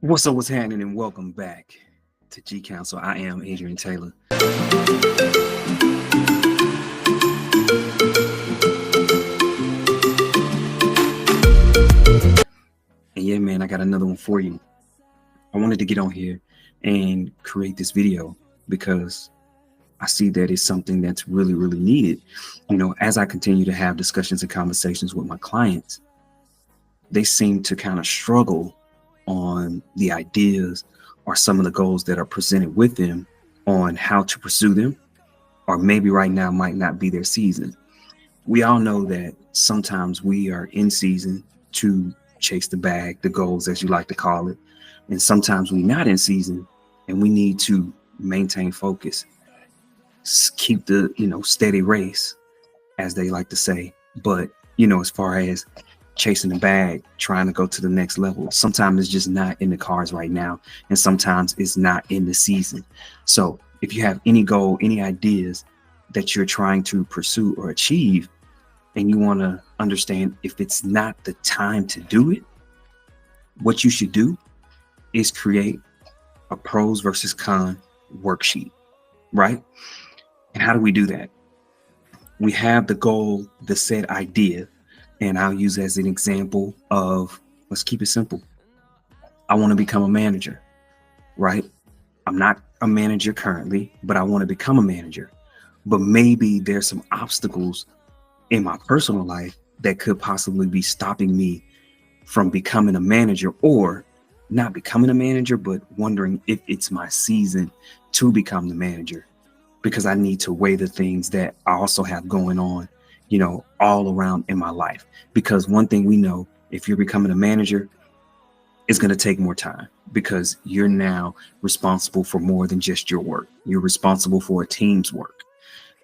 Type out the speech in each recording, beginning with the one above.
What's up, what's happening, and welcome back to G Council. I am Adrian Taylor. And yeah, man, I got another one for you. I wanted to get on here and create this video because I see that it's something that's really, really needed. As I continue to have discussions and conversations with my clients, they seem to kind of struggle on the ideas or some of the goals that are presented with them on how to pursue them, or maybe right now might not be their season. We all know that sometimes we are in season to chase the bag, the goals, as you like to call it. And sometimes we're not in season and we need to maintain focus, keep the, steady race, as they like to say. But, as far as chasing the bag, trying to go to the next level, sometimes it's just not in the cards right now. And sometimes it's not in the season. So if you have any goal, any ideas that you're trying to pursue or achieve, and you want to understand if it's not the time to do it, what you should do is create a pros versus con worksheet, right? And how do we do that? We have the goal, the said idea, and I'll use as an example of, let's keep it simple. I want to become a manager, right? I'm not a manager currently, but I want to become a manager. But maybe there's some obstacles in my personal life that could possibly be stopping me from becoming a manager, or not becoming a manager, but wondering if it's my season to become the manager, because I need to weigh the things that I also have going on, all around in my life. Because one thing we know, if you're becoming a manager, it's going to take more time, because you're now responsible for more than just your work. You're responsible for a team's work.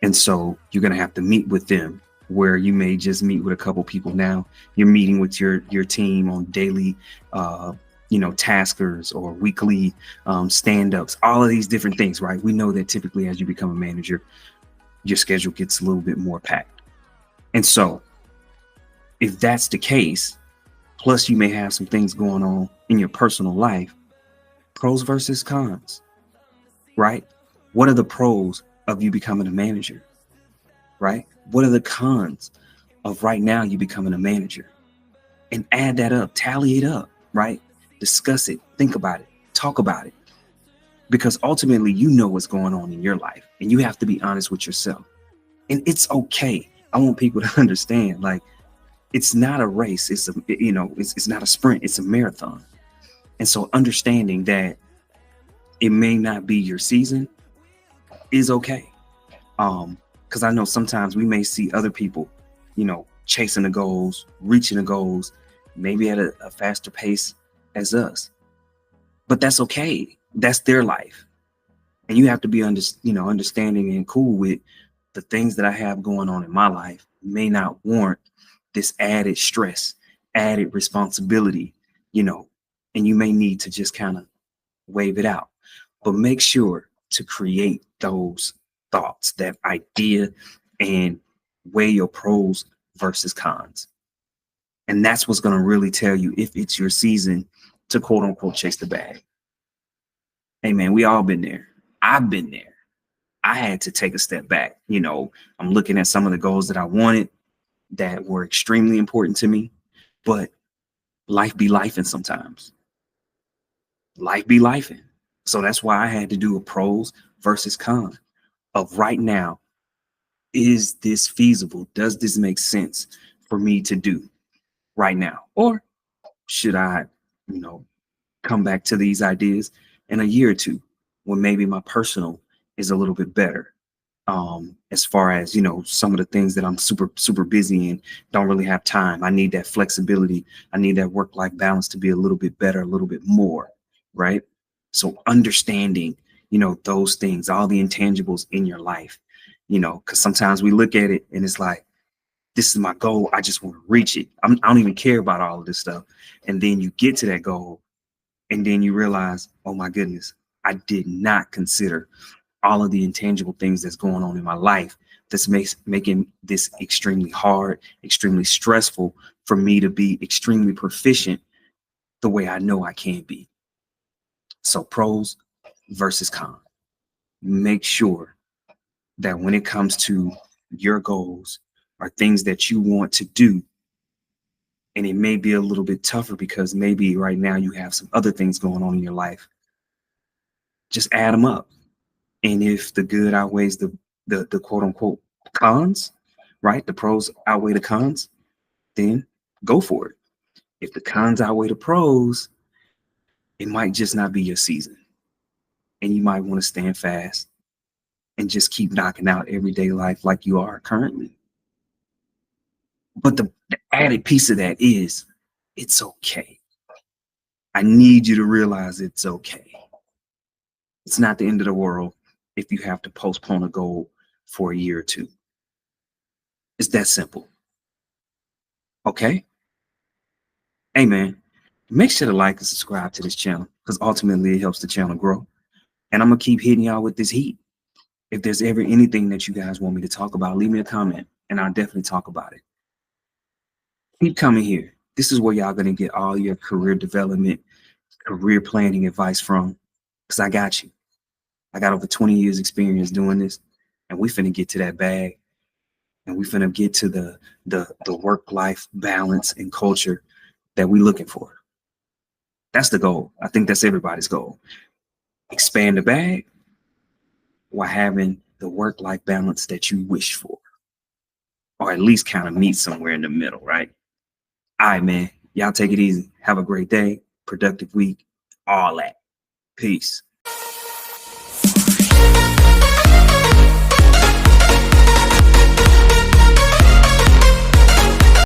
And so you're going to have to meet with them, where you may just meet with a couple people. Now you're meeting with your team on daily, taskers or weekly stand-ups, all of these different things, right? We know that typically as you become a manager, your schedule gets a little bit more packed. And so if that's the case, plus you may have some things going on in your personal life, pros versus cons, right? What are the pros of you becoming a manager, right? What are the cons of right now you becoming a manager? And add that up, tally it up, right? Discuss it, think about it, talk about it. Because ultimately, you know what's going on in your life, and you have to be honest with yourself. And it's okay. I want people to understand, like, it's not a race. It's it's not a sprint. It's a marathon. And so understanding that it may not be your season is okay. Because I know sometimes we may see other people, chasing the goals, reaching the goals, maybe at a faster pace as us. But that's okay. That's their life. And you have to be understanding and cool with the things that I have going on in my life may not warrant this added stress, added responsibility, and you may need to just kind of wave it out. But make sure to create those thoughts, that idea, and weigh your pros versus cons. And that's what's going to really tell you if it's your season to quote unquote chase the bag. Hey man, we all been there. I've been there. I had to take a step back. I'm looking at some of the goals that I wanted that were extremely important to me, but life be lifing sometimes. Life be lifing. So that's why I had to do a pros versus cons of right now. Is this feasible? Does this make sense for me to do right now? Or should I, come back to these ideas in a year or two when maybe my personal is a little bit better? As far as, some of the things that I'm super, super busy and don't really have time. I need that flexibility. I need that work-life balance to be a little bit better, a little bit more, right? So understanding, those things, all the intangibles in your life, because sometimes we look at it and it's like, this is my goal. I just want to reach it. I don't even care about all of this stuff. And then you get to that goal and then you realize, oh my goodness, I did not consider all of the intangible things that's going on in my life that's making this extremely hard, extremely stressful for me to be extremely proficient the way I know I can be. So pros versus cons. Make sure that when it comes to your goals or things that you want to do, and it may be a little bit tougher because maybe right now you have some other things going on in your life, just add them up. And if the good outweighs the quote unquote cons, right? The pros outweigh the cons, then go for it. If the cons outweigh the pros, it might just not be your season. And you might want to stand fast and just keep knocking out everyday life like you are currently. But the added piece of that is it's okay. I need you to realize it's okay. It's not the end of the world if you have to postpone a goal for a year or two. It's that simple. Okay? Hey, man, make sure to like and subscribe to this channel because ultimately it helps the channel grow. And I'm going to keep hitting y'all with this heat. If there's ever anything that you guys want me to talk about, leave me a comment and I'll definitely talk about it. Keep coming here. This is where y'all going to get all your career development, career planning advice from because I got you. I got over 20 years experience doing this and we finna get to that bag and we finna get to the work-life balance and culture that we looking for. That's the goal. I think that's everybody's goal. Expand the bag while having the work-life balance that you wish for, or at least kind of meet somewhere in the middle, right? All right, man. Y'all take it easy. Have a great day, productive week, all that. Peace.